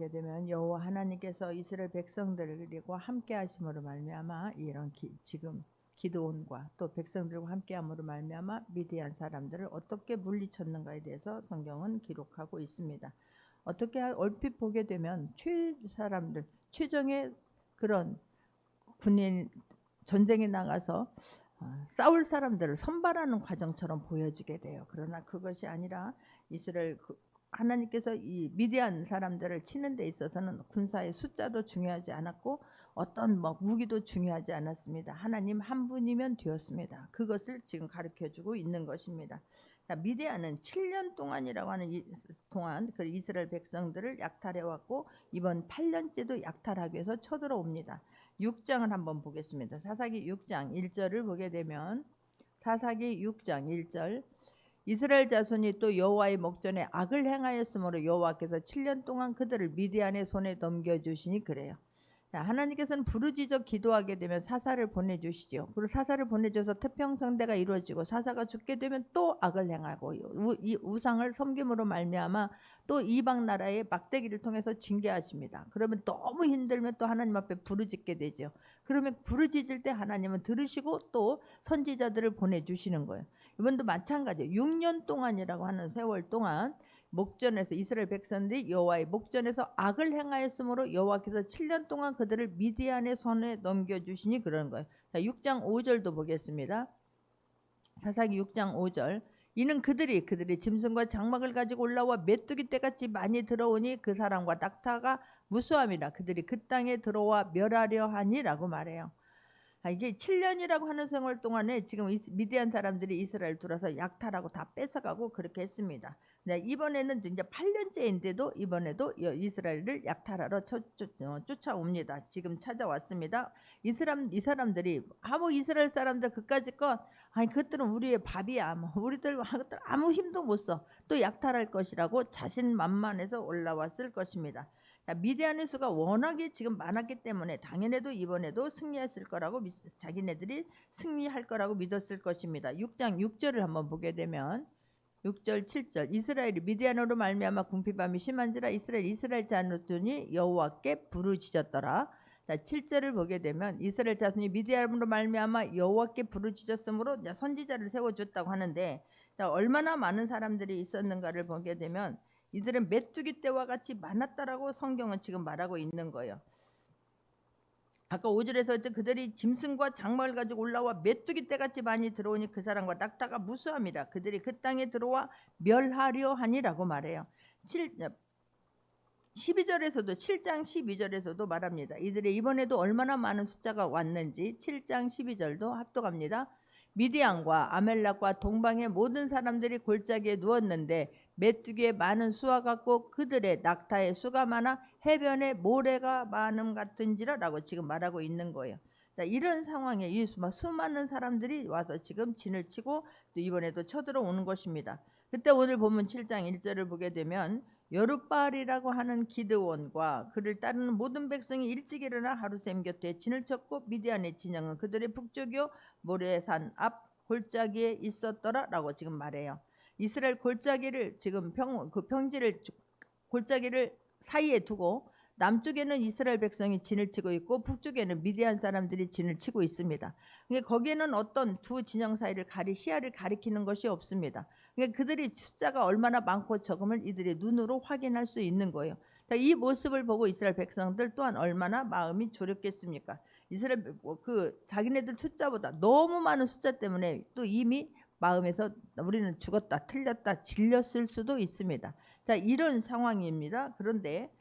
보게 되면 여호와 하나님께서 이스라엘 백성들과 함께 하심으로 말미암아 이런 지금 기드온과 또 백성들과 함께함으로 말미암아 미디안 사람들을 어떻게 물리쳤는가에 대해서 성경은 기록하고 있습니다. 어떻게 얼핏 보게 되면 최정의 그런 군인 전쟁에 나가서 싸울 사람들을 선발하는 과정처럼 보여지게 돼요. 그러나 그것이 아니라 이스라엘 하나님께서 이 미디안 사람들을 치는 데 있어서는 군사의 숫자도 중요하지 않았고 어떤 무기도 중요하지 않았습니다. 하나님 한 분이면 되었습니다. 그것을 지금 가르쳐주고 있는 것입니다. 미디안은 7년 동안이라고 하는 동안 그 이스라엘 백성들을 약탈해왔고 이번 8년째도 약탈하기 위해서 쳐들어옵니다. 6장을 한번 보겠습니다. 사사기 6장 1절을 보게 되면 사사기 6장 1절 이스라엘 자손이 또 여호와의 목전에 악을 행하였으므로 여호와께서 7년 동안 그들을 미디안의 손에 넘겨주시니 그래요. 하나님께서는 부르짖어 기도하게 되면 사사를 보내주시죠. 그리고 사사를 보내줘서 태평성대가 이루어지고 사사가 죽게 되면 또 악을 행하고 이 우상을 섬김으로 말미암아 또 이방 나라의 막대기를 통해서 징계하십니다. 그러면 너무 힘들면 또 하나님 앞에 부르짖게 되죠. 그러면 부르짖을 때 하나님은 들으시고 또 선지자들을 보내주시는 거예요. 이번도 마찬가지예요. 6년 동안이라고 하는 세월 동안 목전에서 이스라엘 백성들이 여호와의 목전에서 악을 행하였으므로 여호와께서 7년 동안 그들을 미디안의 손에 넘겨주시니 그런 거예요. 자, 6장 5절도 보겠습니다. 사사기 6장 5절 이는 그들이 짐승과 장막을 가지고 올라와 메뚜기 떼같이 많이 들어오니 그 사람과 낙타가 무수함이라 그들이 그 땅에 들어와 멸하려 하니라고 말해요. 이게 7년이라고 하는 생활 동안에 지금 미디안 사람들이 이스라엘 들어서 약탈하고 다 뺏어가고 그렇게 했습니다. 네, 이번에는 이제 8년째인데도 이번에도 이스라엘을 약탈하러 쫓아옵니다. 지금 찾아왔습니다. 이 사람들이 이스라엘 사람들 그까짓 것 그것들은 우리의 밥이야. 우리들 아무 힘도 못 써. 또 약탈할 것이라고 자신만만해서 올라왔을 것입니다. 미디안의 수가 워낙에 지금 많았기 때문에 당연해도 이번에도 승리했을 거라고 자기네들이 승리할 거라고 믿었을 것입니다. 6장 6절을 한번 보게 되면 6절 7절 이스라엘이 미디안으로 말미암아 궁핍함이 심한지라 이스라엘 자손이 여호와께 부르짖었더라. 7절을 보게 되면 이스라엘 자손이 미디안으로 말미암아 여호와께 부르짖었으므로 선지자를 세워줬다고 하는데 얼마나 많은 사람들이 있었는가를 보게 되면 이들은 메뚜기 떼와 같이 많았다라고 성경은 지금 말하고 있는 거예요. 아까 5절에서 할 때 그들이 짐승과 장막을 가지고 올라와 메뚜기 떼같이 많이 들어오니 그 사람과 낙타가 무수함이라 그들이 그 땅에 들어와 멸하려 하니라고 말해요. 12절에서도 7장 12절에서도 말합니다. 이들이 이번에도 얼마나 많은 숫자가 왔는지 7장 12절도 합독합니다. 미디안과 아멜렉과 동방의 모든 사람들이 골짜기에 누웠는데 메뚜기의 많은 수와 같고 그들의 낙타의 수가 많아 해변에 모래가 많음 같은지라라고 지금 말하고 있는 거예요. 자, 이런 상황에 이 수많은 사람들이 와서 지금 진을 치고 또 이번에도 쳐들어오는 것입니다. 그때 오늘 보면 7장 1절을 보게 되면 여룻바알이라고 하는 기드온과 그를 따르는 모든 백성이 일찍 일어나 하루샘 곁에 진을 쳤고 미디안의 진영은 그들의 북쪽이요 모래산 앞 골짜기에 있었더라라고 지금 말해요. 이스라엘 골짜기를 지금 평지를 골짜기를 사이에 두고 남쪽에는 이스라엘 백성이 진을 치고 있고 북쪽에는 미디안 사람들이 진을 치고 있습니다. 그러니까 거기에는 어떤 두 진영 사이를 시야를 가리키는 것이 없습니다. 그러니까 그들이 숫자가 얼마나 많고 적음을 이들의 눈으로 확인할 수 있는 거예요. 이 모습을 보고 이스라엘 백성들 또한 얼마나 마음이 졸였겠습니까? 이스라엘 자기네들 숫자보다 너무 많은 숫자 때문에 또 이미 마음에서 우리는 죽었다, 틀렸다, 질렸을 수도 있습니다. 자, 이런 상황입니다. 그런데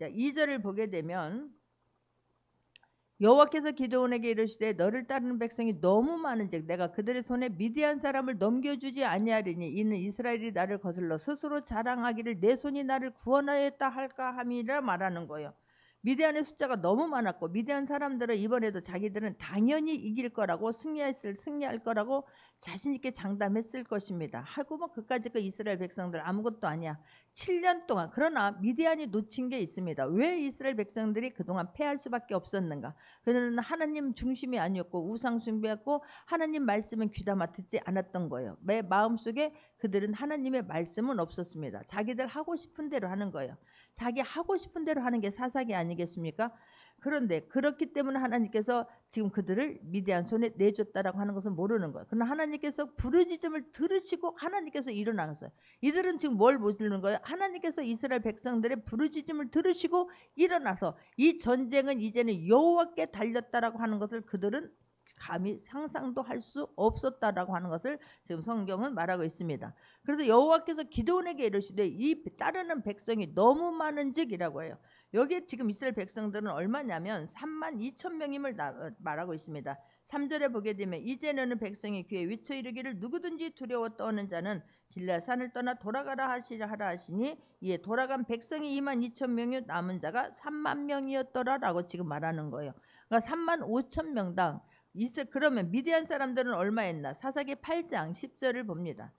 2절을 보게 되면 여호와께서 기드온에게 이르시되 너를 따르는 백성이 너무 많은즉 내가 그들의 손에 미디안 사람을 넘겨주지 아니하리니 이는 이스라엘이 나를 거슬러 스스로 자랑하기를 내 손이 나를 구원하였다 할까 함이라 말하는 거예요. 미디안의 숫자가 너무 많았고 미디안 사람들은 이번에도 자기들은 당연히 이길 거라고 승리할 거라고 자신 있게 장담했을 것입니다. 하고 그까짓 이스라엘 백성들 아무것도 아니야. 7년 동안. 그러나 미디안이 놓친 게 있습니다. 왜 이스라엘 백성들이 그동안 패할 수밖에 없었는가? 그들은 하나님 중심이 아니었고 우상 숭배했고 하나님 말씀은 귀담아 듣지 않았던 거예요. 내 마음속에 그들은 하나님의 말씀은 없었습니다. 자기들 하고 싶은 대로 하는 거예요. 자기 하고 싶은 대로 하는 게 사사기 아니겠습니까? 그런데 그렇기 때문에 하나님께서 지금 그들을 미디안 손에 내줬다라고 하는 것은 모르는 거예요. 그러나 하나님께서 부르짖음을 들으시고 하나님께서 일어나셨어요. 이들은 지금 뭘 모르는 거예요? 하나님께서 이스라엘 백성들의 부르짖음을 들으시고 일어나서 이 전쟁은 이제는 여호와께 달렸다라고 하는 것을 그들은 감히 상상도 할 수 없었다라고 하는 것을 지금 성경은 말하고 있습니다. 그래서 여호와께서 기드온에게 이르시되 이 따르는 백성이 너무 많은즉이라고 해요. 여기에 지금 이스라엘 백성들은 얼마냐면 32,000명임을 말하고 있습니다. 3절에 보게 되면 이제 너는 백성이 귀에 위쳐 이르기를 누구든지 두려워 떠는 자는 길라산을 떠나 돌아가라 하라 하시니 이에 돌아간 백성이 22,000명이요 남은 자가 30,000명이었더라라고 지금 말하는 거예요. 그러니까 35,000명당 그러면 미디안 사람들은 얼마였나? 사사기 8장 10절을 봅니다.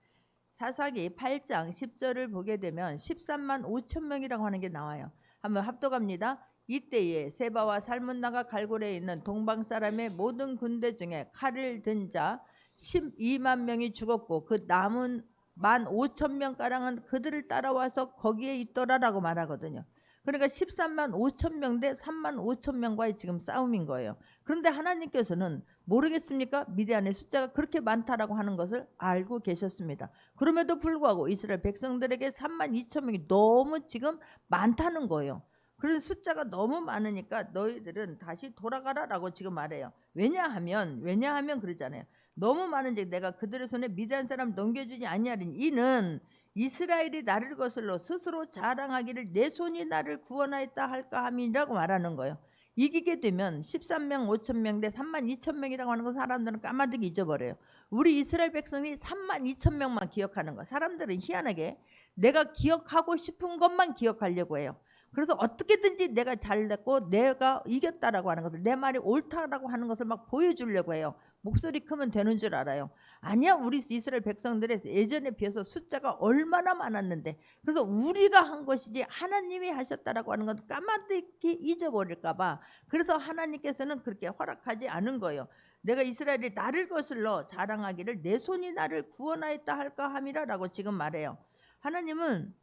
사사기 8장 10절을 보게 되면 135,000명이라고 하는 게 나와요. 한번 합독합니다. 이때에 세바와 살문나가 갈골에 있는 동방 사람의 모든 군대 중에 칼을 든 자 12만 명이 죽었고 그 남은 15,000명가량은 그들을 따라와서 거기에 있더라라고 말하거든요. 그러니까 13만 5천 명 대 3만 5천 명과의 지금 싸움인 거예요. 그런데 하나님께서는 모르겠습니까? 미디안의 숫자가 그렇게 많다라고 하는 것을 알고 계셨습니다. 그럼에도 불구하고 이스라엘 백성들에게 3만 2천 명이 너무 지금 많다는 거예요. 그래서 숫자가 너무 많으니까 너희들은 다시 돌아가라라고 지금 말해요. 왜냐하면 그러잖아요. 너무 많은지 내가 그들의 손에 미디안 사람 넘겨주지 아니하리니 이는 이스라엘이 나를 거슬러 스스로 자랑하기를 내 손이 나를 구원하였다 할까 함이라고 말하는 거예요. 이기게 되면 13명 5천명 대 3만 2천명이라고 하는 거 사람들은 까마득히 잊어버려요. 우리 이스라엘 백성이 3만 2천명만 기억하는 거. 사람들은 희한하게 내가 기억하고 싶은 것만 기억하려고 해요. 그래서 어떻게든지 내가 잘됐고 내가 이겼다라고 하는 것을, 내 말이 옳다라고 하는 것을 막 보여주려고 해요. 목소리 크면 되는 줄 알아요. 아니야, 우리 이스라엘 백성들의 예전에 비해서 숫자가 얼마나 많았는데, 그래서 우리가 한 것이지 하나님이 하셨다라고 하는 건 까마득히 잊어버릴까 봐, 그래서 하나님께서는 그렇게 허락하지 않은 거예요. 내가 이스라엘이 나를 거슬러 자랑하기를 내 손이 나를 구원하였다 할까 함이라라고 지금 말해요. 하나님은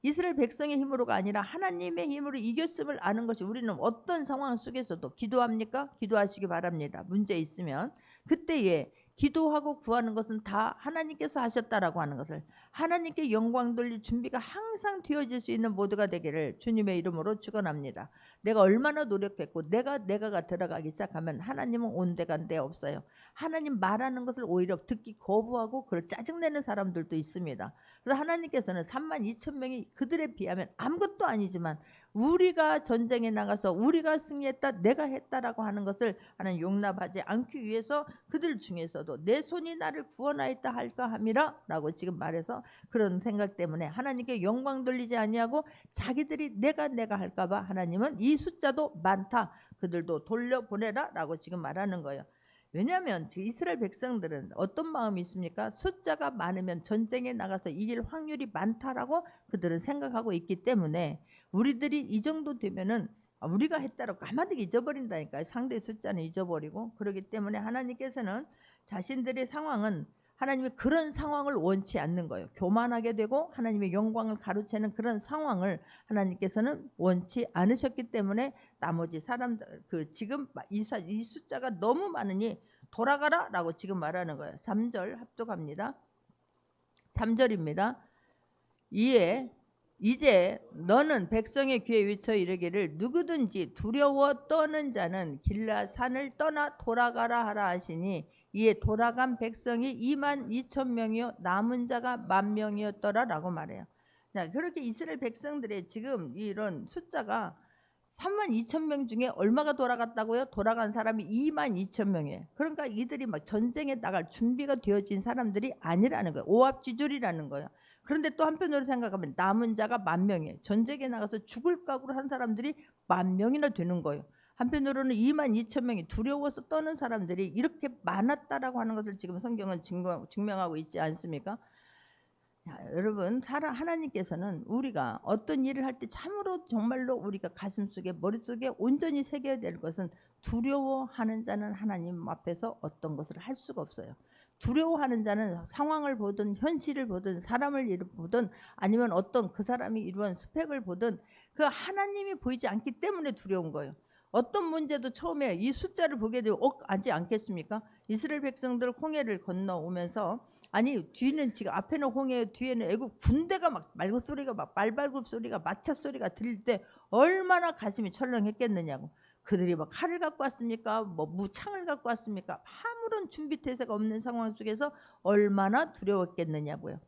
이스라엘 백성의 힘으로가 아니라 하나님의 힘으로 이겼음을 아는 것이, 우리는 어떤 상황 속에서도 기도합니까? 기도하시기 바랍니다. 문제 있으면 그때에 기도하고 구하는 것은 다 하나님께서 하셨다라고 하는 것을, 하나님께 영광 돌릴 준비가 항상 되어질 수 있는 모두가 되기를 주님의 이름으로 축원합니다. 내가 얼마나 노력했고 내가가 들어가기 시작하면 하나님은 온데간데 없어요. 하나님 말하는 것을 오히려 듣기 거부하고 그걸 짜증내는 사람들도 있습니다. 그래서 하나님께서는 3만 2천 명이 그들에 비하면 아무것도 아니지만 우리가 전쟁에 나가서 우리가 승리했다, 내가 했다라고 하는 것을 하나님 용납하지 않기 위해서 그들 중에서도 내 손이 나를 구원하였다 할까 함이라 라고 지금 말해서, 그런 생각 때문에 하나님께 영광 돌리지 아니하고 자기들이 내가 할까 봐 하나님은 이 숫자도 많다, 그들도 돌려보내라 라고 지금 말하는 거예요. 왜냐하면 이스라엘 백성들은 어떤 마음이 있습니까? 숫자가 많으면 전쟁에 나가서 이길 확률이 많다라고 그들은 생각하고 있기 때문에 우리들이 이 정도 되면은 우리가 했다라고 가만히 잊어버린다니까요. 상대의 숫자는 잊어버리고. 그렇기 때문에 하나님께서는 자신들의 상황은, 하나님이 그런 상황을 원치 않는 거예요. 교만하게 되고 하나님의 영광을 가로채는 그런 상황을 하나님께서는 원치 않으셨기 때문에 나머지 사람들, 지금 이 숫자가 너무 많으니 돌아가라 라고 지금 말하는 거예요. 3절 합독합니다. 3절입니다. 이제 너는 백성의 귀에 위쳐 이르기를 누구든지 두려워 떠는 자는 길라산을 떠나 돌아가라 하라 하시니 이에 돌아간 백성이 2만 2천 명이요 남은 자가 10,000명이었더라 라고 말해요. 자, 그렇게 이스라엘 백성들의 지금 이런 숫자가 3만 2천 명 중에 얼마가 돌아갔다고요? 돌아간 사람이 2만 2천 명이에요. 그러니까 이들이 막 전쟁에 나갈 준비가 되어진 사람들이 아니라는 거예요. 오합지졸이라는 거예요. 그런데 또 한편으로 생각하면 남은 자가 10,000명이에요. 전쟁에 나가서 죽을 각오를 한 사람들이 10,000명이나 되는 거예요. 한편으로는 2만 2천 명이 두려워서 떠는 사람들이 이렇게 많았다라고 하는 것을 지금 성경은 증명하고 있지 않습니까? 자, 여러분, 하나님께서는 우리가 어떤 일을 할 때 참으로 정말로 우리가 가슴속에 머릿속에 온전히 새겨야 될 것은, 두려워하는 자는 하나님 앞에서 어떤 것을 할 수가 없어요. 두려워하는 자는 상황을 보든 현실을 보든 사람을 보든 아니면 어떤 그 사람이 이루한 스펙을 보든 그 하나님이 보이지 않기 때문에 두려운 거예요. 어떤 문제도 처음에 이 숫자를 보게 되면 하지 않겠습니까? 이스라엘 백성들 홍해를 건너오면서 아니 뒤는 지금 앞에는 홍해 뒤에는 애굽 군대가 막 말구 소리가 막 말발굽 소리가 마차 소리가 들릴 때 얼마나 가슴이 철렁했겠느냐고. 그들이 막 칼을 갖고 왔습니까? 뭐 무창을 갖고 왔습니까? 아무런 준비 태세가 없는 상황 속에서 얼마나 두려웠겠느냐고요.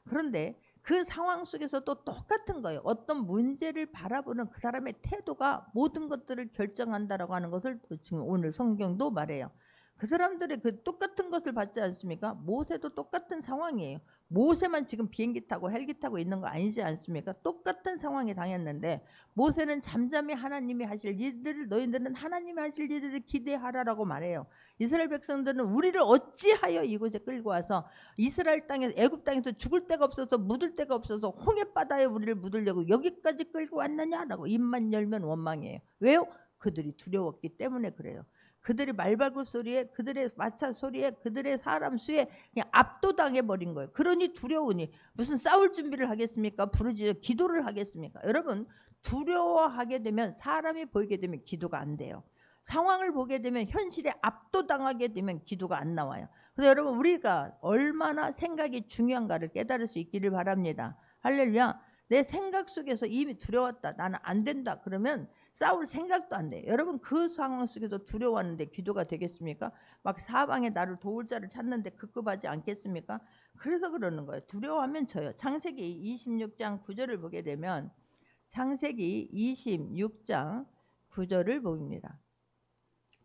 그런데 그 상황 속에서 또 똑같은 거예요. 어떤 문제를 바라보는 그 사람의 태도가 모든 것들을 결정한다라고 하는 것을 지금 오늘 성경도 말해요. 그 사람들의 그 똑같은 것을 받지 않습니까? 모세도 똑같은 상황이에요. 모세만 지금 비행기 타고 헬기 타고 있는 거 아니지 않습니까? 똑같은 상황에 당했는데 모세는 잠잠히 하나님이 하실 일들을 너희들은 하나님이 하실 일들을 기대하라라고 말해요. 이스라엘 백성들은 우리를 어찌하여 이곳에 끌고 와서 이스라엘 땅에 애굽 땅에서 죽을 데가 없어서 묻을 데가 없어서 홍해바다에 우리를 묻으려고 여기까지 끌고 왔느냐라고 입만 열면 원망이에요. 왜요? 그들이 두려웠기 때문에 그래요. 그들의 말발굽 소리에 그들의 마차 소리에 그들의 사람 수에 그냥 압도당해 버린 거예요. 그러니 두려우니 무슨 싸울 준비를 하겠습니까? 부르짖어 기도를 하겠습니까? 여러분 두려워하게 되면 사람이 보이게 되면 기도가 안 돼요. 상황을 보게 되면 현실에 압도당하게 되면 기도가 안 나와요. 그래서 여러분 우리가 얼마나 생각이 중요한가를 깨달을 수 있기를 바랍니다. 할렐루야. 내 생각 속에서 이미 두려웠다. 나는 안 된다. 그러면 싸울 생각도 안 돼요. 여러분 그 상황 속에서 두려워하는데 기도가 되겠습니까? 막 사방에 나를 도울 자를 찾는데 급급하지 않겠습니까? 그래서 그러는 거예요. 두려워하면 져요. 창세기 26장 9절을 보게 되면 창세기 26장 9절을 봅니다.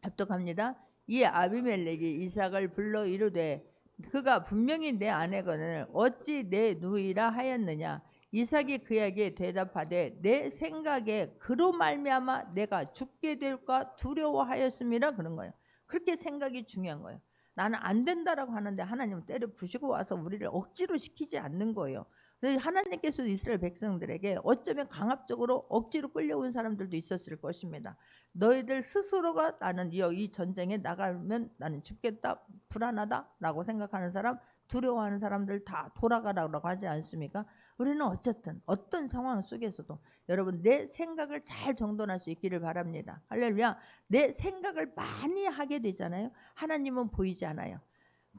합독합니다. 이 아비멜렉이 이삭을 불러 이르되 그가 분명히 내 아내거늘 어찌 내 누이라 하였느냐. 이삭이 그에게 대답하되 내 생각에 그로 말미암아 내가 죽게 될까 두려워하였음이라 그런 거예요. 그렇게 생각이 중요한 거예요. 나는 안 된다라고 하는데 하나님은 때려 부시고 와서 우리를 억지로 시키지 않는 거예요. 하나님께서 이스라엘 백성들에게 어쩌면 강압적으로 억지로 끌려온 사람들도 있었을 것입니다. 너희들 스스로가 나는 이 전쟁에 나가면 나는 죽겠다 불안하다라고 생각하는 사람 두려워하는 사람들 다 돌아가라고 하지 않습니까? 우리는 어쨌든 어떤 상황 속에서도 여러분 내 생각을 잘 정돈할 수 있기를 바랍니다. 할렐루야. 내 생각을 많이 하게 되잖아요. 하나님은 보이지 않아요.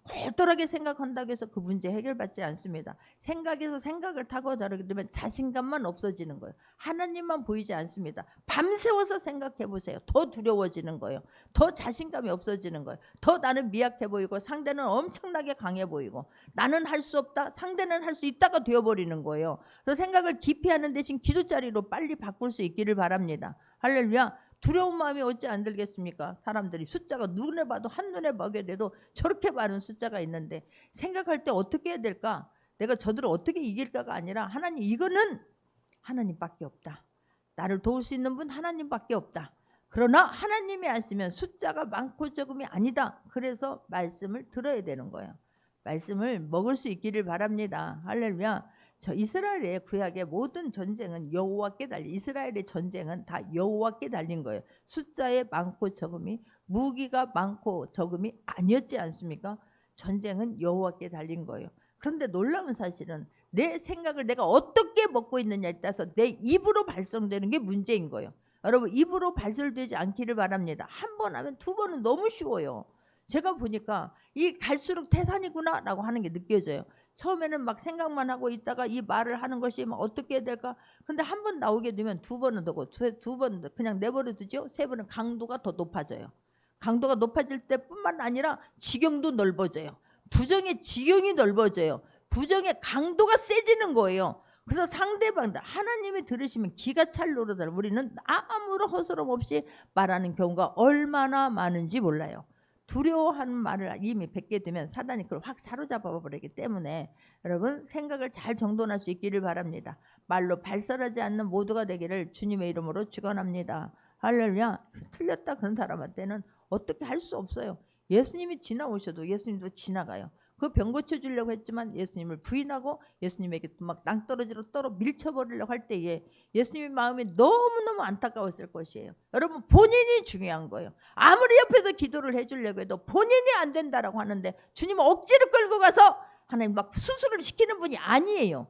골똘하게 생각한다고 해서 그 문제 해결받지 않습니다. 생각에서 생각을 타고 다르게 되면 자신감만 없어지는 거예요. 하나님만 보이지 않습니다. 밤새워서 생각해 보세요. 더 두려워지는 거예요. 더 자신감이 없어지는 거예요. 더 나는 미약해 보이고 상대는 엄청나게 강해 보이고 나는 할 수 없다 상대는 할 수 있다가 되어버리는 거예요. 그래서 생각을 깊이 하는 대신 기도자리로 빨리 바꿀 수 있기를 바랍니다. 할렐루야. 두려운 마음이 어찌 안 들겠습니까? 사람들이 숫자가 눈에 봐도 한눈에 보게 돼도 저렇게 많은 숫자가 있는데 생각할 때 어떻게 해야 될까? 내가 저들을 어떻게 이길까가 아니라 하나님 이거는 하나님밖에 없다. 나를 도울 수 있는 분 하나님밖에 없다. 그러나 하나님이 하시면 숫자가 많고 적음이 아니다. 그래서 말씀을 들어야 되는 거예요. 말씀을 먹을 수 있기를 바랍니다. 할렐루야. 저 이스라엘의 구약의 모든 전쟁은 여호와께 달린 이스라엘의 전쟁은 다 여호와께 달린 거예요. 숫자에 많고 적음이 무기가 많고 적음이 아니었지 않습니까? 전쟁은 여호와께 달린 거예요. 그런데 놀라운 사실은 내 생각을 내가 어떻게 먹고 있느냐에 따라서 내 입으로 발성되는 게 문제인 거예요. 여러분 입으로 발설되지 않기를 바랍니다. 한 번 하면 두 번은 너무 쉬워요. 제가 보니까 이 갈수록 태산이구나 라고 하는 게 느껴져요. 처음에는 막 생각만 하고 있다가 이 말을 하는 것이 막 어떻게 해야 될까? 근데 한 번 나오게 되면 두 번은 더고 두 번은 그냥 내버려 두죠. 세 번은 강도가 더 높아져요. 강도가 높아질 때뿐만 아니라 지경도 넓어져요. 부정의 지경이 넓어져요. 부정의 강도가 세지는 거예요. 그래서 상대방들 하나님이 들으시면 기가 찰 노릇을 우리는 아무런 허스럼 없이 말하는 경우가 얼마나 많은지 몰라요. 두려워하는 말을 이미 뱉게 되면 사단이 그걸 확 사로잡아 버리기 때문에 여러분 생각을 잘 정돈할 수 있기를 바랍니다. 말로 발설하지 않는 모두가 되기를 주님의 이름으로 축원합니다. 할렐루야. 틀렸다 그런 사람한테는 어떻게 할 수 없어요. 예수님이 지나오셔도 예수님도 지나가요. 그 병 고쳐주려고 했지만 예수님을 부인하고 예수님에게 막 낭떠러지로 밀쳐버리려고 할 때에 예수님의 마음이 너무너무 안타까웠을 것이에요. 여러분 본인이 중요한 거예요. 아무리 옆에서 기도를 해주려고 해도 본인이 안 된다라고 하는데 주님은 억지로 끌고 가서 하나님 막 수술을 시키는 분이 아니에요.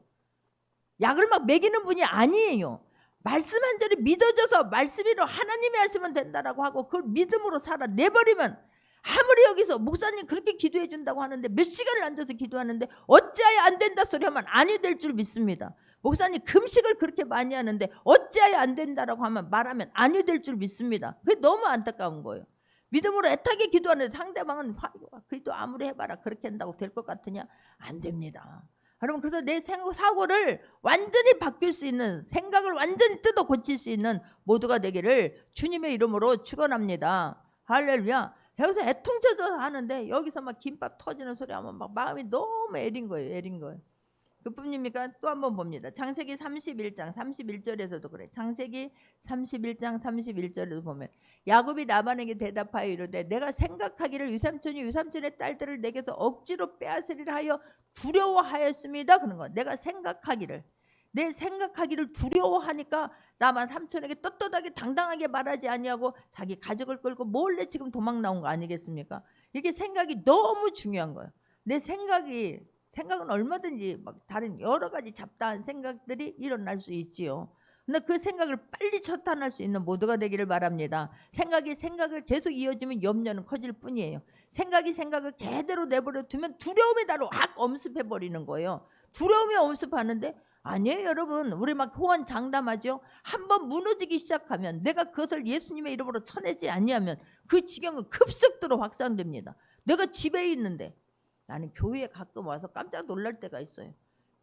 약을 막 먹이는 분이 아니에요. 말씀 한 절이 믿어져서 말씀이로 하나님이 하시면 된다라고 하고 그걸 믿음으로 살아 내버리면, 아무리 여기서 목사님 그렇게 기도해 준다고 하는데 몇 시간을 앉아서 기도하는데 어찌하여 안 된다 소리 하면 아니 될 줄 믿습니다. 목사님 금식을 그렇게 많이 하는데 어찌하여 안 된다라고 하면 말하면 아니 될 줄 믿습니다. 그게 너무 안타까운 거예요. 믿음으로 애타게 기도하는데 상대방은 기도 아무리 해봐라 그렇게 한다고 될 것 같으냐? 안 됩니다. 여러분, 그래서 내 사고를 완전히 바뀔 수 있는, 생각을 완전히 뜯어 고칠 수 있는 모두가 되기를 주님의 이름으로 축원합니다. 할렐루야. 여기서 애통쳐서 하는데 여기서 막 김밥 터지는 소리 하면 막 마음이 너무 애린 거예요. 애린 거예요. 그뿐입니까? 또 한번 봅니다. 창세기 31장 31절에서도 그래. 창세기 31장 31절에도 보면 야곱이 라반에게 대답하여 이르되 내가 생각하기를 유삼촌이 유삼촌의 딸들을 내게서 억지로 빼앗으리라 하여 두려워하였습니다. 그런 거. 내가 생각하기를, 내 생각하기를 두려워하니까 나만 삼촌에게 떳떳하게 당당하게 말하지 아니하고 자기 가족을 끌고 몰래 지금 도망 나온 거 아니겠습니까? 이게 생각이 너무 중요한 거예요. 내 생각은 얼마든지 막 다른 여러 가지 잡다한 생각들이 일어날 수 있지요. 근데 그 생각을 빨리 처단할 수 있는 모두가 되기를 바랍니다. 생각을 계속 이어지면 염려는 커질 뿐이에요. 생각을 그대로 내버려 두면 두려움이 나로 확 엄습해 버리는 거예요. 두려움이 엄습하는데 아니에요, 여러분. 우리 막 호언 장담하죠. 한번 무너지기 시작하면, 내가 그것을 예수님의 이름으로 쳐내지 아니하면 그 지경은 급속도로 확산됩니다. 내가 집에 있는데, 나는 교회에 가끔 와서 깜짝 놀랄 때가 있어요.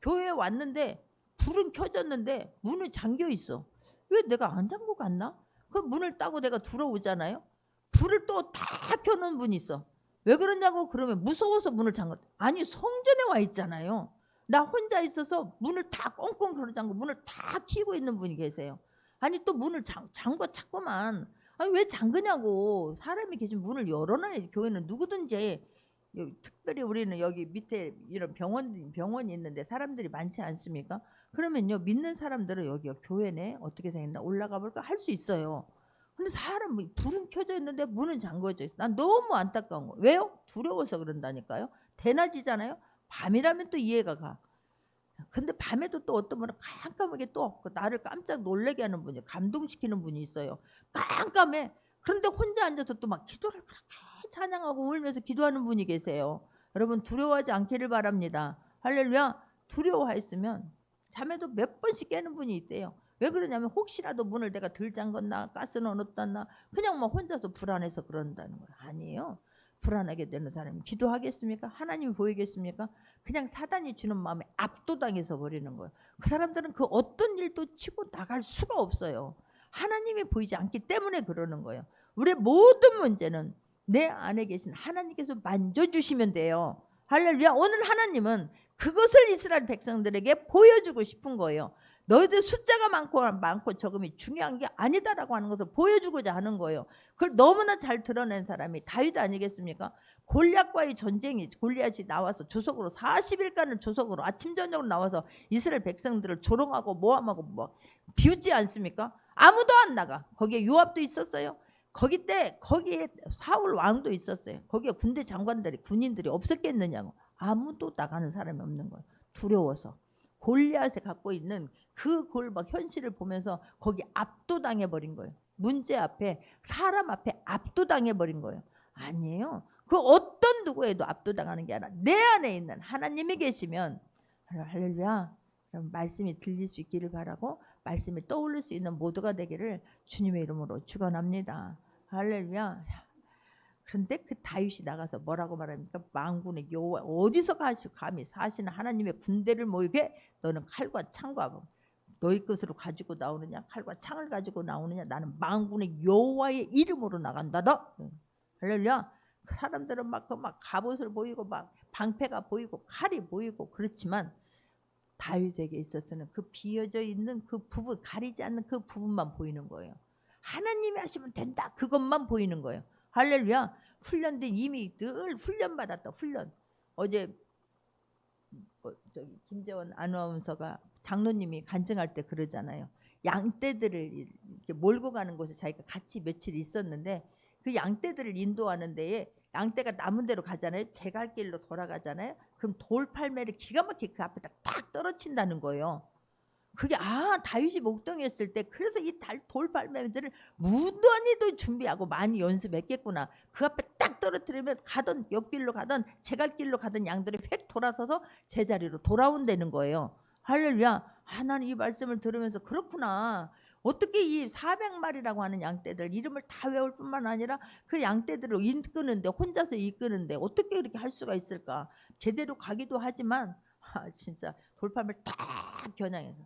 교회에 왔는데 불은 켜졌는데 문이 잠겨 있어. 왜 내가 안 잠그고 갔나? 그 문을 따고 내가 들어오잖아요. 불을 또 다 켜놓은 분이 있어. 왜 그러냐고 그러면 무서워서 문을 잠갔다. 아니, 성전에 와 있잖아요. 나 혼자 있어서 문을 다 꽁꽁 걸어 잠그고 문을 다 키고 있는 분이 계세요. 아니 또 문을 잠궈 찾고만. 아니 왜 잠그냐고. 사람이 계신 문을 열어놔야지. 교회는 누구든지. 특별히 우리는 여기 밑에 이런 병원이 있는데 사람들이 많지 않습니까? 그러면요, 믿는 사람들은 여기 교회네 어떻게 생겼나 올라가 볼까 할 수 있어요. 근데 사람 불은 켜져 있는데 문은 잠궈져 있어. 난 너무 안타까운 거예요. 왜요? 두려워서 그런다니까요. 대낮이잖아요. 밤이라면 또 이해가 가. 근데 밤에도 또 어떤 분은 깜깜하게 또 없고 나를 깜짝 놀라게 하는 분이, 감동시키는 분이 있어요. 깜깜해. 그런데 혼자 앉아서 또 막 기도를 그렇게 찬양하고 울면서 기도하는 분이 계세요. 여러분, 두려워하지 않기를 바랍니다. 할렐루야. 두려워했으면 잠에도 몇 번씩 깨는 분이 있대요. 왜 그러냐면 혹시라도 문을 내가 덜 잠궜나 가스는 넣었나 그냥 막 혼자서 불안해서 그런다는 거예요. 아니에요. 불안하게 되는 사람이 기도하겠습니까? 하나님이 보이겠습니까? 그냥 사단이 주는 마음에 압도당해서 버리는 거예요. 그 사람들은 그 어떤 일도 치고 나갈 수가 없어요. 하나님이 보이지 않기 때문에 그러는 거예요. 우리의 모든 문제는 내 안에 계신 하나님께서 만져주시면 돼요. 할렐루야. 오늘 하나님은 그것을 이스라엘 백성들에게 보여주고 싶은 거예요. 너희들 숫자가 많고 적음이 중요한 게 아니다라고 하는 것을 보여주고자 하는 거예요. 그걸 너무나 잘 드러낸 사람이 다윗 아니겠습니까? 골리앗과의 전쟁이, 골리앗이 나와서 조석으로 40일간을 조석으로 아침 저녁으로 나와서 이스라엘 백성들을 조롱하고 모함하고 뭐 비웃지 않습니까? 아무도 안 나가. 거기에 요압도 있었어요. 거기에 사울 왕도 있었어요. 거기에 군대 장관들이, 군인들이 없었겠느냐고. 아무도 나가는 사람이 없는 거예요. 두려워서. 골리앗에 갖고 있는 그 골막 현실을 보면서 거기 압도당해 버린 거예요. 문제 앞에, 사람 앞에 압도당해 버린 거예요. 아니에요. 그 어떤 누구에도 압도당하는 게 아니라 내 안에 있는 하나님이 계시면, 할렐루야, 말씀이 들릴 수 있기를 바라고 말씀이 떠올릴 수 있는 모두가 되기를 주님의 이름으로 축원합니다. 할렐루야. 그런데 그 다윗이 나가서 뭐라고 말합니까? 만군의 여호와, 어디서 감히 사시는 하나님의 군대를 모이게 너는 칼과 창과 너희 것으로 가지고 나오느냐? 칼과 창을 가지고 나오느냐? 나는 만군의 여호와의 이름으로 나간다다. 할렐루야. 그 사람들은 막 갑옷을 보이고 막 방패가 보이고 칼이 보이고 그렇지만 다윗에게 있어서는 그 비어져 있는 그 부분, 가리지 않는 그 부분만 보이는 거예요. 하나님이 하시면 된다. 그것만 보이는 거예요. 할렐루야. 훈련된, 이미 늘 훈련받았다. 훈련. 어제 김재원 아나운서가 장로님이 간증할 때 그러잖아요. 양떼들을 이렇게 몰고 가는 곳에 자기가 같이 며칠 있었는데 그 양떼들을 인도하는 데에 양떼가 남은 대로 가잖아요. 제갈 길로 돌아가잖아요. 그럼 돌팔매를 기가 막히게 그 앞에다 탁 떨어친다는 거예요. 그게 다윗이 목동이었을 때 그래서 이 돌팔매들을 무던히도 준비하고 많이 연습했겠구나. 그 앞에 딱 떨어뜨리면 가던 옆길로 가던 제갈길로 가던 양들이 획 돌아서서 제자리로 돌아온다는 거예요. 할렐루야. 나는 이 말씀을 들으면서 그렇구나. 어떻게 이 400마리라고 하는 양떼들 이름을 다 외울 뿐만 아니라 그 양떼들을 이끄는데 혼자서 이끄는데 어떻게 그렇게 할 수가 있을까. 제대로 가기도 하지만 진짜 돌팔매를 딱 겨냥해서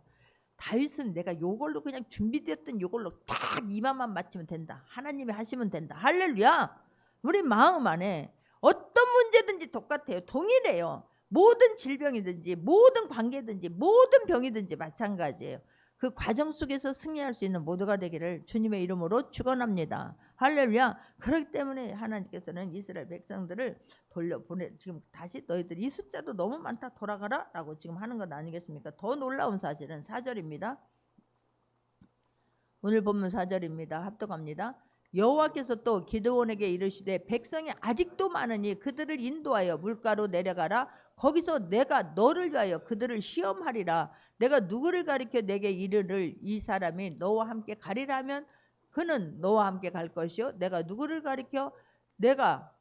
다윗은 내가 요걸로 그냥 준비되었던 요걸로 딱 이마만 맞추면 된다. 하나님이 하시면 된다. 할렐루야. 우리 마음 안에 어떤 문제든지 똑같아요. 동일해요. 모든 질병이든지 모든 관계든지 모든 병이든지 마찬가지예요. 그 과정 속에서 승리할 수 있는 모두가 되기를 주님의 이름으로 축원합니다. 할렐루야. 그렇기 때문에 하나님께서는 이스라엘 백성들을 돌려보내 지금 다시 너희들 이 숫자도 너무 많다 돌아가라 라고 지금 하는 것 아니겠습니까? 더 놀라운 사실은 4절입니다. 오늘 본문 4절입니다. 합독합니다. 여호와께서 또 기드온에게 이르시되 백성이 아직도 많으니 그들을 인도하여 물가로 내려가라. 거기서 내가 너를 위하여 그들을 시험하리라. 내가 누구를 가리켜 내게 이르를 이 사람이 너와 함께 가리라 하면 그는 너와 함께 갈 것이요 내가 누구를 가리켜 내가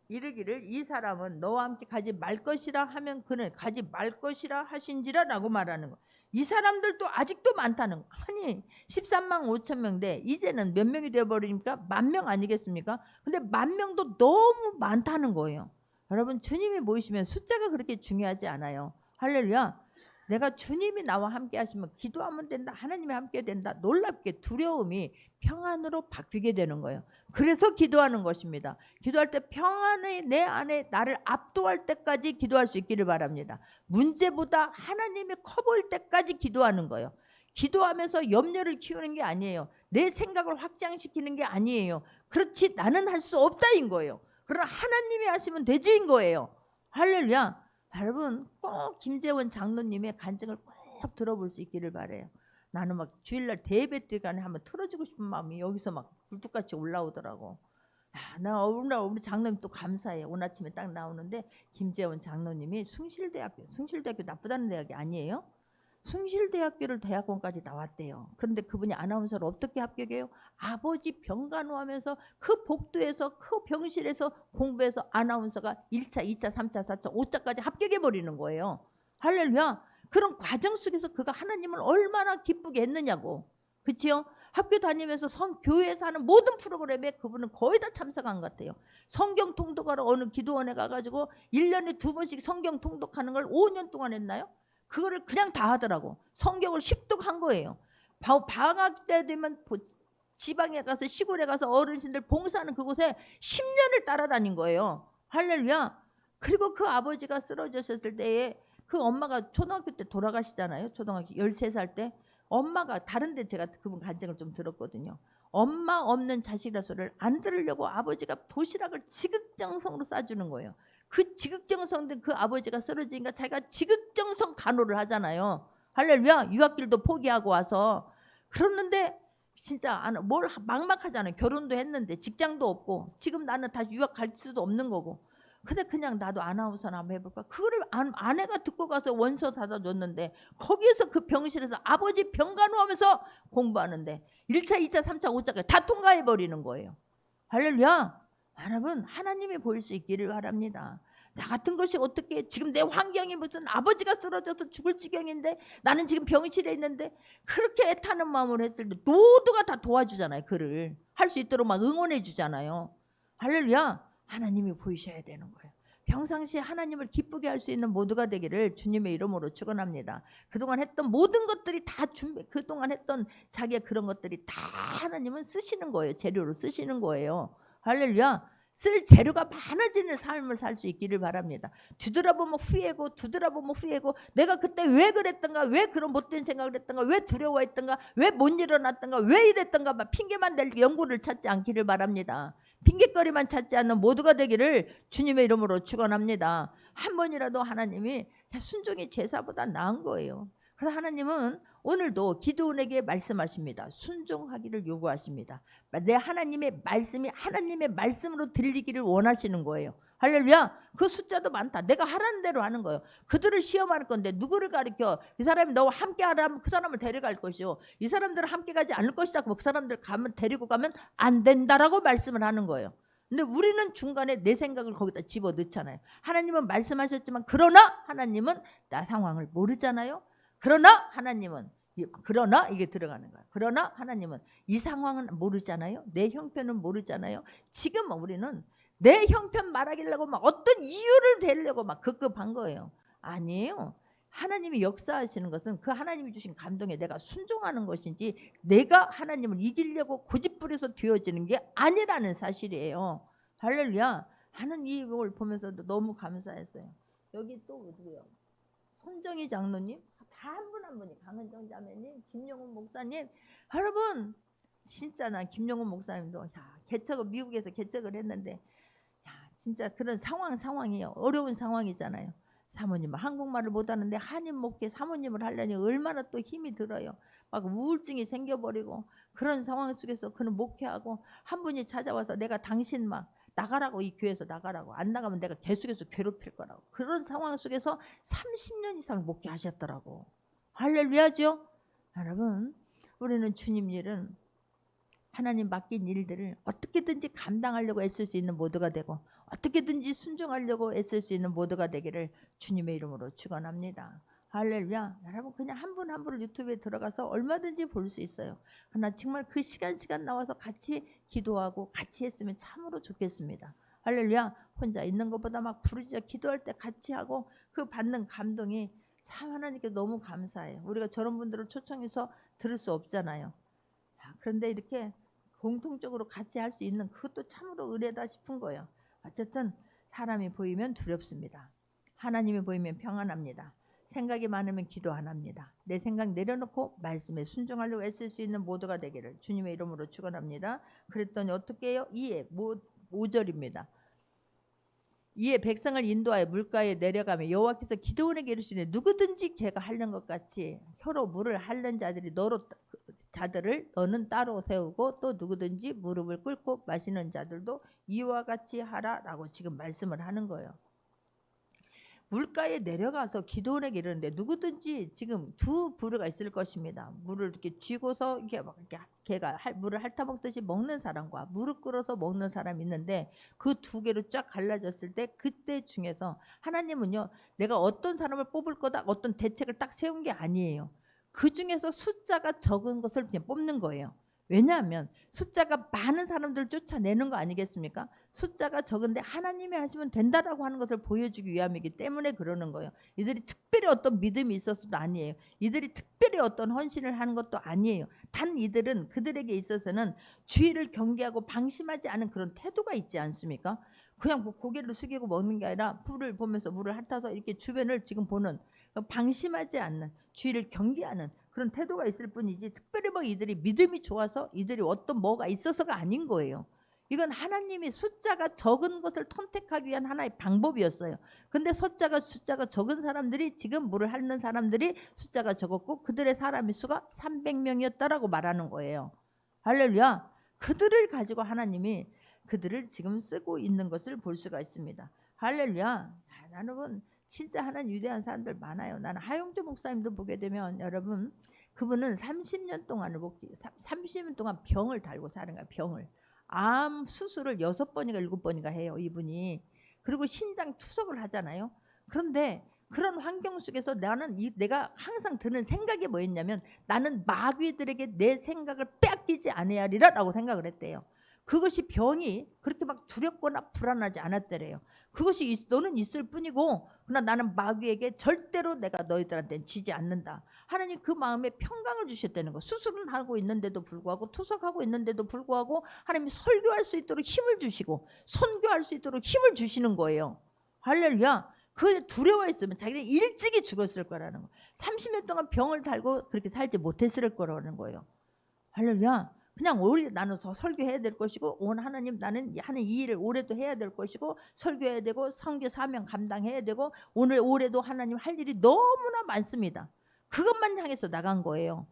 이르기를 이 사람은 너와 함께 가지 말 것이라 하면 그는 가지 말 것이라 하신지라 라고 말하는 거. 이 사람들도 아직도 많다는 거. 아니 13만 5천 명대 이제는 몇 명이 되어버리니까 10,000명 아니겠습니까? 근데 10,000명도 너무 많다는 거예요. 여러분 주님이 모이시면 숫자가 그렇게 중요하지 않아요. 할렐루야. 내가 주님이 나와 함께 하시면 기도하면 된다. 하나님이 함께 된다. 놀랍게 두려움이 평안으로 바뀌게 되는 거예요. 그래서 기도하는 것입니다. 기도할 때 평안이 내 안에 나를 압도할 때까지 기도할 수 있기를 바랍니다. 문제보다 하나님이 커 보일 때까지 기도하는 거예요. 기도하면서 염려를 키우는 게 아니에요. 내 생각을 확장시키는 게 아니에요. 그렇지 나는 할 수 없다인 거예요. 그러나 하나님이 하시면 되지인 거예요. 할렐루야. 여러분 꼭 김재원 장로님의 간증을 꼭 들어볼 수 있기를 바라요. 나는 막 주일날 대예배 때간에 한번 틀어주고 싶은 마음이 여기서 막 굴뚝같이 올라오더라고. 나 우리 장로님 또 감사해요. 오늘 아침에 딱 나오는데 김재원 장로님이 숭실대학교 나쁘다는 대학이 아니에요. 숭실대학교를 대학원까지 나왔대요. 그런데 그분이 아나운서를 어떻게 합격해요? 아버지 병간호하면서 그 복도에서 그 병실에서 공부해서 아나운서가 1차, 2차, 3차, 4차, 5차까지 합격해버리는 거예요. 할렐루야. 그런 과정 속에서 그가 하나님을 얼마나 기쁘게 했느냐고. 그렇지요? 학교 다니면서 교회에서 하는 모든 프로그램에 그분은 거의 다 참석한 것 같아요. 성경 통독하러 어느 기도원에 가가지고 1년에 2번씩 성경 통독하는 걸 5년 동안 했나요? 그거를 그냥 다 하더라고. 성경을 습독한 거예요. 방학 때 되면 지방에 가서 시골에 가서 어르신들 봉사하는 그곳에 10년을 따라다닌 거예요. 할렐루야. 그리고 그 아버지가 쓰러졌을 때에 그 엄마가 초등학교 때 돌아가시잖아요. 초등학교 13살 때 엄마가 다른데 제가 그분 간증을 좀 들었거든요. 엄마 없는 자식이라 소리를 안 들으려고 아버지가 도시락을 지극정성으로 싸주는 거예요. 그 지극정성된 그 아버지가 쓰러지니까 자기가 지극정성 간호를 하잖아요. 할렐루야. 유학길도 포기하고 와서. 그랬는데 진짜 뭘 막막하잖아요. 결혼도 했는데 직장도 없고 지금 나는 다시 유학 갈 수도 없는 거고. 근데 그냥 나도 아나운서나 한번 해볼까. 그거를 아내가 듣고 가서 원서 받아줬는데 거기에서 그 병실에서 아버지 병간호하면서 공부하는데 1차, 2차, 3차, 5차까지 다 통과해버리는 거예요. 할렐루야. 여러분 하나님이 보일 수 있기를 바랍니다. 나 같은 것이 어떻게 지금 내 환경이 무슨 아버지가 쓰러져서 죽을 지경인데 나는 지금 병실에 있는데 그렇게 애타는 마음으로 했을 때 모두가 다 도와주잖아요. 그를 할 수 있도록 막 응원해 주잖아요. 할렐루야. 하나님이 보이셔야 되는 거예요. 평상시에 하나님을 기쁘게 할 수 있는 모두가 되기를 주님의 이름으로 축원합니다. 그동안 했던 모든 것들이 다 그동안 했던 자기의 그런 것들이 다 하나님은 쓰시는 거예요. 재료로 쓰시는 거예요. 할렐루야. 쓸 재료가 많아지는 삶을 살 수 있기를 바랍니다. 뒤돌아보면 후회고 내가 그때 왜 그랬던가, 왜 그런 못된 생각을 했던가, 왜 두려워했던가, 왜 못 일어났던가, 왜 이랬던가 막 핑계만 댈 연구를 찾지 않기를 바랍니다. 핑계거리만 찾지 않는 모두가 되기를 주님의 이름으로 축원합니다. 한 번이라도 하나님이 순종이 제사보다 나은 거예요. 그래서 하나님은 오늘도 기드온에게 말씀하십니다. 순종하기를 요구하십니다. 내 하나님의 말씀이 하나님의 말씀으로 들리기를 원하시는 거예요. 할렐루야. 그 숫자도 많다. 내가 하라는 대로 하는 거예요. 그들을 시험할 건데 누구를 가르쳐? 이 사람이 너와 함께 하라면 그 사람을 데려갈 것이요, 이 사람들은 함께 가지 않을 것이다. 그 사람들 가면 데리고 가면 안 된다라고 말씀을 하는 거예요. 근데 우리는 중간에 내 생각을 거기다 집어넣잖아요. 하나님은 말씀하셨지만 그러나 하나님은 나 상황을 모르잖아요. 그러나 이게 들어가는 거야. 그러나 하나님은 이 상황은 모르잖아요. 내 형편은 모르잖아요. 지금 우리는 내 형편 말하기려고 막 어떤 이유를 대려고 막 급급한 거예요. 아니에요. 하나님이 역사하시는 것은 그 하나님이 주신 감동에 내가 순종하는 것인지 내가 하나님을 이기려고 고집부려서 되어지는 게 아니라는 사실이에요. 할렐루야. 하는 이걸 보면서도 너무 감사했어요. 여기 또 누구요? 손정희 장로님, 다 한 분 한 분이, 강은정 자매님, 김용훈 목사님, 여러분 진짜 난 김용훈 목사님도 미국에서 개척을 했는데 진짜 그런 상황이에요. 어려운 상황이잖아요. 사모님 한국말을 못하는데 한인 목회 사모님을 하려니 얼마나 또 힘이 들어요. 막 우울증이 생겨버리고 그런 상황 속에서 그는 목회하고, 한 분이 찾아와서 내가 당신 막 나가라고, 이 교회에서 나가라고, 안 나가면 내가 계속해서 괴롭힐 거라고, 그런 상황 속에서 30년 이상 목회하셨더라고. 할렐루야죠. 여러분, 우리는 주님 일은 하나님 맡긴 일들을 어떻게든지 감당하려고 애쓸 수 있는 모두가 되고 어떻게든지 순종하려고 애쓸 수 있는 모두가 되기를 주님의 이름으로 축원합니다. 할렐루야. 여러분 그냥 한 분 한 분을 유튜브에 들어가서 얼마든지 볼 수 있어요. 그러나 정말 그 시간 나와서 같이 기도하고 같이 했으면 참으로 좋겠습니다. 할렐루야. 혼자 있는 것보다 막 부르짖어 기도할 때 같이 하고 그 받는 감동이 참 하나님께 너무 감사해요. 우리가 저런 분들을 초청해서 들을 수 없잖아요. 그런데 이렇게 공통적으로 같이 할 수 있는 그것도 참으로 은혜다 싶은 거예요. 어쨌든 사람이 보이면 두렵습니다. 하나님이 보이면 평안합니다. 생각이 많으면 기도 안 합니다. 내 생각 내려놓고 말씀에 순종하려고 애쓸 수 있는 모두가 되기를 주님의 이름으로 축원합니다. 그랬더니 어떻게 해요? 5절입니다. 이에 백성을 인도하여 물가에 내려가며 여호와께서 기드온에게 이르시되 누구든지 걔가 하는 것 같이 혀로 물을 핥는 자들을 너는 따로 세우고 또 누구든지 무릎을 꿇고 마시는 자들도 이와 같이 하라라고 지금 말씀을 하는 거예요. 물가에 내려가서 기드온에게 이르는데 누구든지 지금 두 부류가 있을 것입니다. 물을 이렇게 쥐고서 이렇게 걔가 물을 핥아먹듯이 먹는 사람과 무릎 꿇어서 먹는 사람이 있는데 그 두 개로 쫙 갈라졌을 때 그때 중에서 하나님은요, 내가 어떤 사람을 뽑을 거다 어떤 대책을 딱 세운 게 아니에요. 그 중에서 숫자가 적은 것을 그냥 뽑는 거예요. 왜냐하면 숫자가 많은 사람들을 쫓아내는 거 아니겠습니까? 숫자가 적은데 하나님이 하시면 된다라고 하는 것을 보여주기 위함이기 때문에 그러는 거예요. 이들이 특별히 어떤 믿음이 있어서도 아니에요. 이들이 특별히 어떤 헌신을 하는 것도 아니에요. 단 이들은 그들에게 있어서는 주의를 경계하고 방심하지 않은 그런 태도가 있지 않습니까? 그냥 뭐 고개를 숙이고 먹는 게 아니라 불을 보면서 물을 핥아서 이렇게 주변을 지금 보는, 방심하지 않는, 주의를 경계하는 그런 태도가 있을 뿐이지 특별히 뭐 이들이 믿음이 좋아서 이들이 어떤 뭐가 있어서가 아닌 거예요. 이건 하나님이 숫자가 적은 것을 선택하기 위한 하나의 방법이었어요. 근데 숫자가 적은 사람들이, 지금 물을 핥는 사람들이 숫자가 적었고 그들의 사람의 수가 300명이었다라고 말하는 거예요. 할렐루야. 그들을 가지고 하나님이 그들을 지금 쓰고 있는 것을 볼 수가 있습니다. 할렐루야. 여러분 진짜 하나님 위대한 사람들 많아요. 나는 하용조 목사님도 보게 되면 여러분 그분은 30년 동안 병을 달고 사는 거야. 병을. 암 수술을 6번인가 7번인가 해요, 이분이. 그리고 신장 투석을 하잖아요. 그런데 그런 환경 속에서 내가 항상 드는 생각이 뭐였냐면 나는 마귀들에게 내 생각을 빼앗기지 아니하리라 라고 생각을 했대요. 그것이 병이 그렇게 막 두렵거나 불안하지 않았더래요. 그것이 너는 있을 뿐이고 그러나 나는 마귀에게 절대로 내가 너희들한테는 지지 않는다. 하나님 그 마음에 평강을 주셨다는 거. 수술은 하고 있는데도 불구하고 투석하고 있는데도 불구하고 하나님이 설교할 수 있도록 힘을 주시고 선교할 수 있도록 힘을 주시는 거예요. 할렐루야. 그 두려워했으면 자기는 일찍이 죽었을 거라는 거. 30년 동안 병을 달고 그렇게 살지 못했을 거라는 거예요. 할렐루야. 그냥 나는 더 설교해야 될 것이고 오늘 하나님 나는 하는 이 일을 올해도 해야 될 것이고 설교해야 되고 선교 사명 감당해야 되고 올해도 하나님 할 일이 너무나 많습니다. 그것만 향해서 나간 거예요.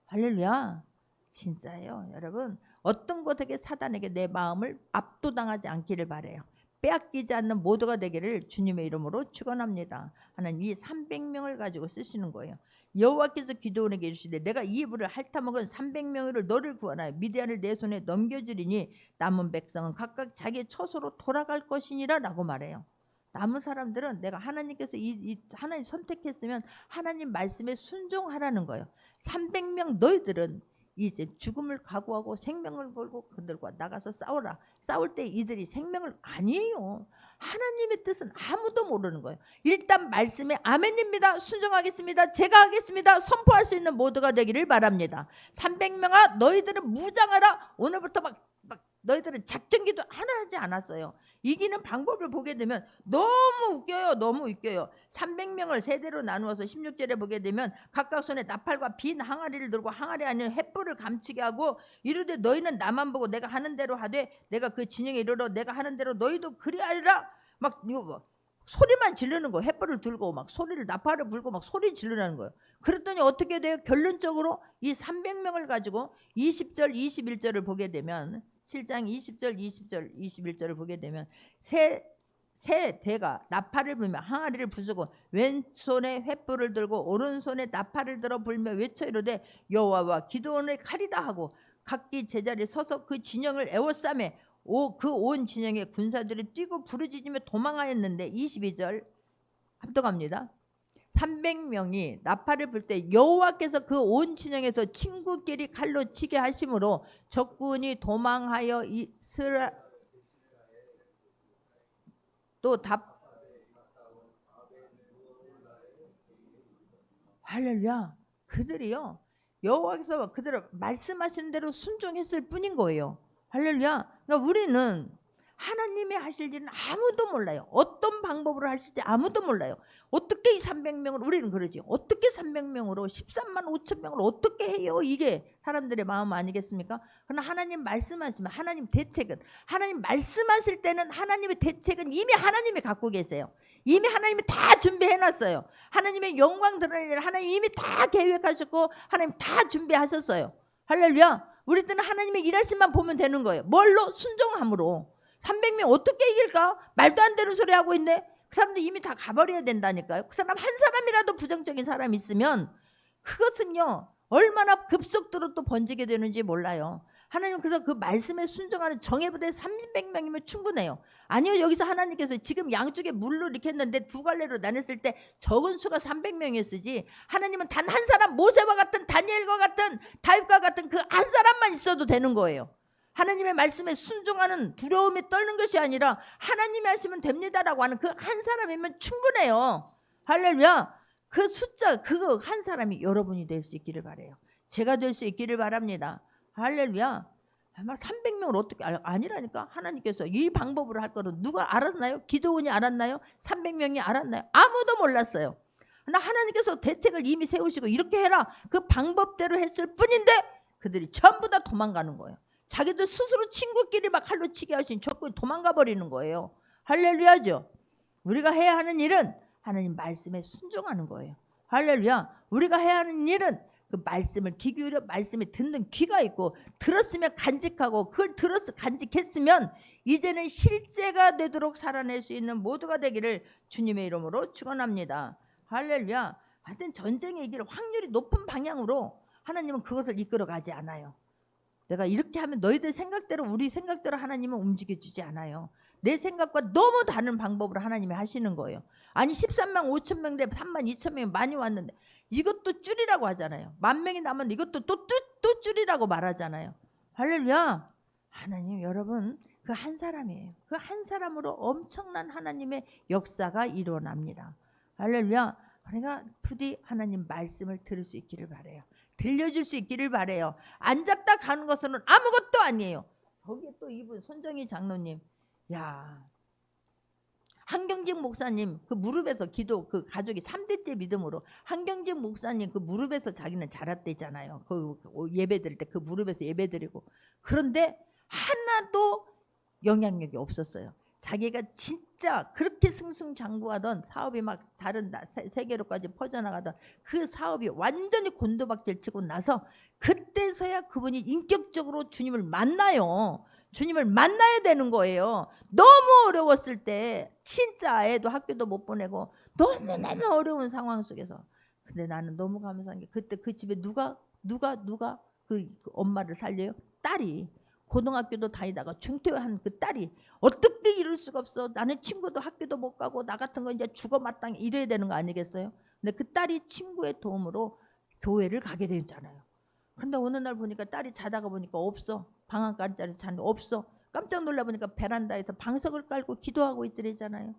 할렐루야. 진짜예요. 여러분, 어떤 것에게 사단에게 내 마음을 압도당하지 않기를 바라요. 빼앗기지 않는 모두가 되기를 주님의 이름으로 축원합니다. 하나님 이 300명을 가지고 쓰시는 거예요. 여호와께서 기드온에게 이르시되 내가 이 이브를 핥아먹은 300명을 너를 구하나요 미디안을 내 손에 넘겨주리니 남은 백성은 각각 자기의 처소로 돌아갈 것이니라 라고 말해요. 남은 사람들은 내가 하나님께서 하나님 선택했으면 하나님 말씀에 순종하라는 거예요. 300명 너희들은 이제 죽음을 각오하고 생명을 걸고 그들과 나가서 싸우라. 싸울 때 이들이 생명을 아니에요. 하나님의 뜻은 아무도 모르는 거예요. 일단 말씀에 아멘입니다. 순종하겠습니다. 제가 하겠습니다. 선포할 수 있는 모두가 되기를 바랍니다. 300명아 너희들은 무장하라. 오늘부터 막 너희들은 작전기도 하나 하지 않았어요. 이기는 방법을 보게 되면 너무 웃겨요. 너무 웃겨요. 300명을 세대로 나누어서 16절에 보게 되면 각각 손에 나팔과 빈 항아리를 들고 항아리 안에 횃불을 감추게 하고 이르되 너희는 나만 보고 내가 하는 대로 하되 내가 그 진영에 이르러 내가 하는 대로 너희도 그리하리라. 막 이거 소리만 지르는 거예요. 횃불을 들고 막 소리를 나팔을 불고 막 소리 지르라는 거예요. 그랬더니 어떻게 돼요? 결론적으로 이 300명을 가지고 20절 21절을 보게 되면 7장 20절 20절 21절을 보게 되면 세 대가 나팔을 불며 항아리를 부수고 왼손에 횃불을 들고 오른손에 나팔을 들어 불며 외쳐 이르되 여호와와 기드온의 칼이다 하고 각기 제자리에 서서 그 진영을 에워싸매 그 온 진영의 군사들이 뛰고 부르짖으며 도망하였는데 22절 합독합니다. 300명이 나팔을 불 때 여호와께서 그 온 진영에서 친구끼리 칼로 치게 하심으로 적군이 도망하여 이스라 또 답 할렐루야. 그들이요 여호와께서 그들을 말씀하시는 대로 순종했을 뿐인 거예요. 할렐루야. 그러니까 우리는 하나님이 하실 일은 아무도 몰라요. 어떤 방법으로 하실지 아무도 몰라요. 어떻게 이 300명을 우리는 그러지. 어떻게 300명으로 13만 5천 명을 어떻게 해요. 이게 사람들의 마음 아니겠습니까? 그러나 하나님 말씀하시면 하나님 대책은 하나님 말씀하실 때는 하나님의 대책은 이미 하나님이 갖고 계세요. 이미 하나님이 다 준비해놨어요. 하나님의 영광 드러내는 하나님 이미 다 계획하셨고 하나님 다 준비하셨어요. 할렐루야. 우리들은 하나님의 일하심만 보면 되는 거예요. 뭘로? 순종함으로. 300명 어떻게 이길까? 말도 안 되는 소리 하고 있네. 그 사람들 이미 다 가버려야 된다니까요. 그 사람 한 사람이라도 부정적인 사람이 있으면 그것은요 얼마나 급속도로 또 번지게 되는지 몰라요. 하나님 그래서 그 말씀에 순종하는 정예부대 300명이면 충분해요. 아니요 여기서 하나님께서 지금 양쪽에 물로 이렇게 했는데 두 갈래로 나눴을 때 적은 수가 300명이었지 하나님은 단 한 사람 모세와 같은 다니엘과 같은 다윗과 같은 그 한 사람만 있어도 되는 거예요. 하나님의 말씀에 순종하는 두려움에 떨는 것이 아니라 하나님이 하시면 됩니다라고 하는 그 한 사람이면 충분해요. 할렐루야. 그 숫자 그거 한 사람이 여러분이 될 수 있기를 바라요. 제가 될 수 있기를 바랍니다. 할렐루야. 막 300명을 어떻게 아니라니까. 하나님께서 이 방법으로 할 거를 누가 알았나요? 기드온이 알았나요? 300명이 알았나요? 아무도 몰랐어요. 그러나 하나님께서 대책을 이미 세우시고 이렇게 해라 그 방법대로 했을 뿐인데 그들이 전부 다 도망가는 거예요. 자기들 스스로 친구끼리 막 칼로 치게 하신 적군이 도망가 버리는 거예요. 할렐루야죠. 우리가 해야 하는 일은 하나님 말씀에 순종하는 거예요. 할렐루야. 우리가 해야 하는 일은 그 말씀을 귀 기울여 말씀에 듣는 귀가 있고 들었으면 간직하고 그걸 들어서 간직했으면 이제는 실제가 되도록 살아낼 수 있는 모두가 되기를 주님의 이름으로 축원합니다. 할렐루야. 하여튼 전쟁의 길 확률이 높은 방향으로 하나님은 그것을 이끌어가지 않아요. 내가 이렇게 하면 너희들 생각대로 우리 생각대로 하나님은 움직여주지 않아요. 내 생각과 너무 다른 방법으로 하나님이 하시는 거예요. 아니 13만 5천 명 대 3만 2천 명이 많이 왔는데 이것도 줄이라고 하잖아요. 10,000명이 남았는데 이것도 또 줄이라고 말하잖아요. 할렐루야. 하나님 여러분 그 한 사람이에요. 그 한 사람으로 엄청난 하나님의 역사가 일어납니다. 할렐루야. 우리가 부디 하나님 말씀을 들을 수 있기를 바라요. 들려줄 수 있기를 바라요. 앉았다 가는 것은 아무것도 아니에요. 거기에 또 이분 손정희 장로님, 야 한경직 목사님 그 무릎에서 기도 그 가족이 3대째 믿음으로 한경직 목사님 그 무릎에서 자기는 자랐대잖아요. 그 예배 드릴 때 그 무릎에서 예배 드리고 그런데 하나도 영향력이 없었어요. 자기가 진짜 그렇게 승승장구하던 사업이 막 다른 세계로까지 퍼져나가던 그 사업이 완전히 곤두박질 치고 나서 그때서야 그분이 인격적으로 주님을 만나요. 주님을 만나야 되는 거예요. 너무 어려웠을 때 진짜 애도 학교도 못 보내고 너무너무 어려운 상황 속에서, 근데 나는 너무 감사한 게 그때 그 집에 누가 그 엄마를 살려요? 딸이. 고등학교도 다니다가 중퇴한 그 딸이 어떻게 이럴 수가 없어. 나는 친구도 학교도 못 가고 나 같은 거 이제 죽어 마땅히 이래야 되는 거 아니겠어요? 근데 그 딸이 친구의 도움으로 교회를 가게 되잖아요. 근데 어느 날 보니까 딸이 자다가 보니까 없어. 방앗간자리에서 자는데 없어. 깜짝 놀라 보니까 베란다에서 방석을 깔고 기도하고 있더래잖아요.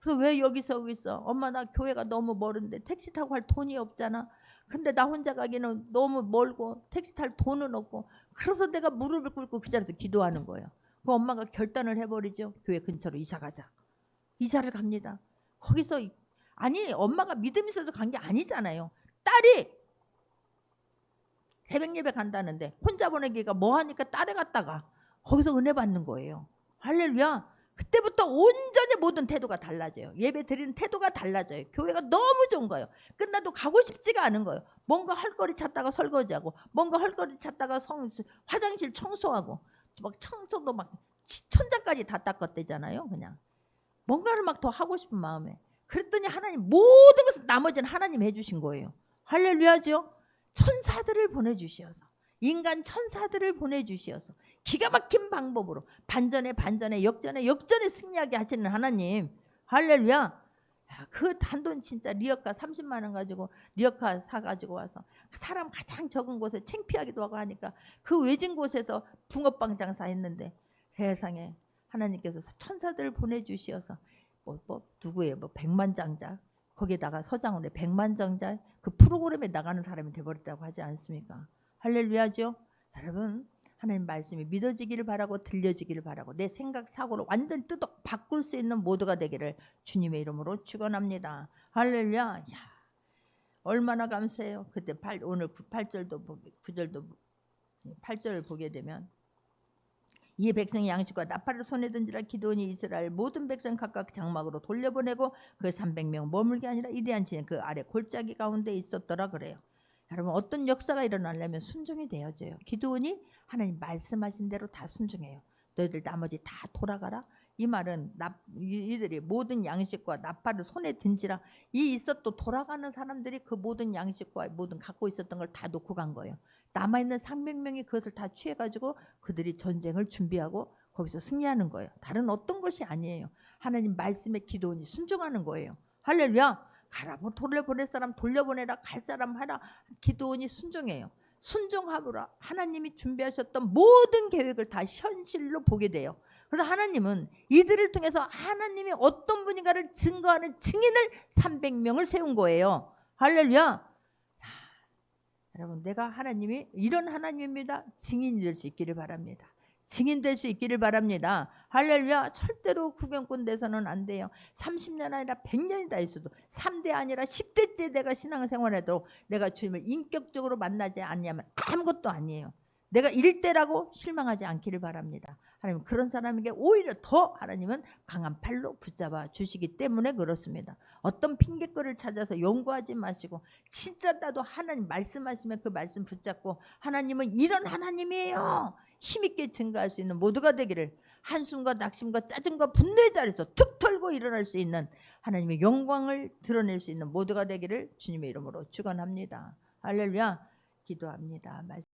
그래서 왜 여기 서고 있어? 엄마 나 교회가 너무 멀은데 택시 타고 갈 돈이 없잖아. 근데 나 혼자 가기는 너무 멀고 택시 탈 돈은 없고, 그래서 내가 무릎을 꿇고 그 자리에서 기도하는 거예요. 그 엄마가 결단을 해버리죠. 교회 근처로 이사 가자. 이사를 갑니다. 거기서 아니 엄마가 믿음이 있어서 간 게 아니잖아요. 딸이 새벽 예배 간다는데 혼자 보내기가 뭐하니까 딸에 갔다가 거기서 은혜 받는 거예요. 할렐루야. 그때부터 온전히 모든 태도가 달라져요. 예배 드리는 태도가 달라져요. 교회가 너무 좋은 거예요. 끝나도 가고 싶지가 않은 거예요. 뭔가 할 거리 찾다가 설거지하고, 뭔가 할 거리 찾다가 화장실 청소하고, 막 청소도 막 천장까지 다 닦았대잖아요. 그냥 뭔가를 막 더 하고 싶은 마음에. 그랬더니 하나님 모든 것을 나머지는 하나님 해주신 거예요. 할렐루야죠. 천사들을 보내주시어서, 인간 천사들을 보내주시어서 기가 막힌 방법으로 반전에 역전에 승리하게 하시는 하나님. 할렐루야. 그 단돈 진짜 리어카 30만 원 가지고 리어카 사가지고 와서 사람 가장 적은 곳에 창피하기도 하고 하니까 그 외진 곳에서 붕어빵 장사했는데, 세상에 하나님께서 천사들을 보내주시어서 누구예요? 백만장자, 거기에다가 서장훈의 백만장자 그 프로그램에 나가는 사람이 돼버렸다고 하지 않습니까? 할렐루야죠. 여러분, 하나님 말씀이 믿어지기를 바라고 들려지기를 바라고 내 생각 사고를 완전 바꿀 수 있는 모두가 되기를 주님의 이름으로 축원합니다. 할렐루야. 야, 얼마나 감사해요. 그때 오늘 8절도 9절도 8절을 보게 되면, 이 백성이 양식과 나팔을 손에 든지라 기드온이 이스라엘 모든 백성 각각 장막으로 돌려보내고 그 300명 머물게 아니라 이대한 진에 그 아래 골짜기 가운데 있었더라 그래요. 여러분, 어떤 역사가 일어나려면 순종이 되어져요. 기드온이 하나님 말씀하신 대로 다 순종해요. 너희들 나머지 다 돌아가라. 이 말은 이들이 모든 양식과 나팔을 손에 든지라, 이 있었던 돌아가는 사람들이 그 모든 양식과 모든 갖고 있었던 걸 다 놓고 간 거예요. 남아있는 300명이 그것을 다 취해가지고 그들이 전쟁을 준비하고 거기서 승리하는 거예요. 다른 어떤 것이 아니에요. 하나님 말씀에 기도하니 순종하는 거예요. 할렐루야. 가라, 돌려보낼 사람 돌려보내라, 갈 사람 하라. 기도하니 순종해요. 순종함으로 하나님이 준비하셨던 모든 계획을 다 현실로 보게 돼요. 그래서 하나님은 이들을 통해서 하나님이 어떤 분인가를 증거하는 증인을 300명을 세운 거예요. 할렐루야. 여러분, 내가 하나님이 이런 하나님입니다. 증인이 될 수 있기를 바랍니다. 증인 될 수 있기를 바랍니다. 할렐루야. 절대로 구경꾼 돼서는 안 돼요. 30년 아니라 100년이 다 있어도 3대 아니라 10대째 내가 신앙생활해도 내가 주님을 인격적으로 만나지 않냐면 아무것도 아니에요. 내가 1대라고 실망하지 않기를 바랍니다. 하나님, 그런 사람에게 오히려 더 하나님은 강한 팔로 붙잡아 주시기 때문에 그렇습니다. 어떤 핑계거리를 찾아서 연구하지 마시고 진짜 나도 하나님 말씀하시면 그 말씀 붙잡고, 하나님은 이런 하나님이에요, 힘있게 증거할 수 있는 모두가 되기를, 한숨과 낙심과 짜증과 분노의 자리에서 툭 털고 일어날 수 있는 하나님의 영광을 드러낼 수 있는 모두가 되기를 주님의 이름으로 축원합니다. 할렐루야. 기도합니다.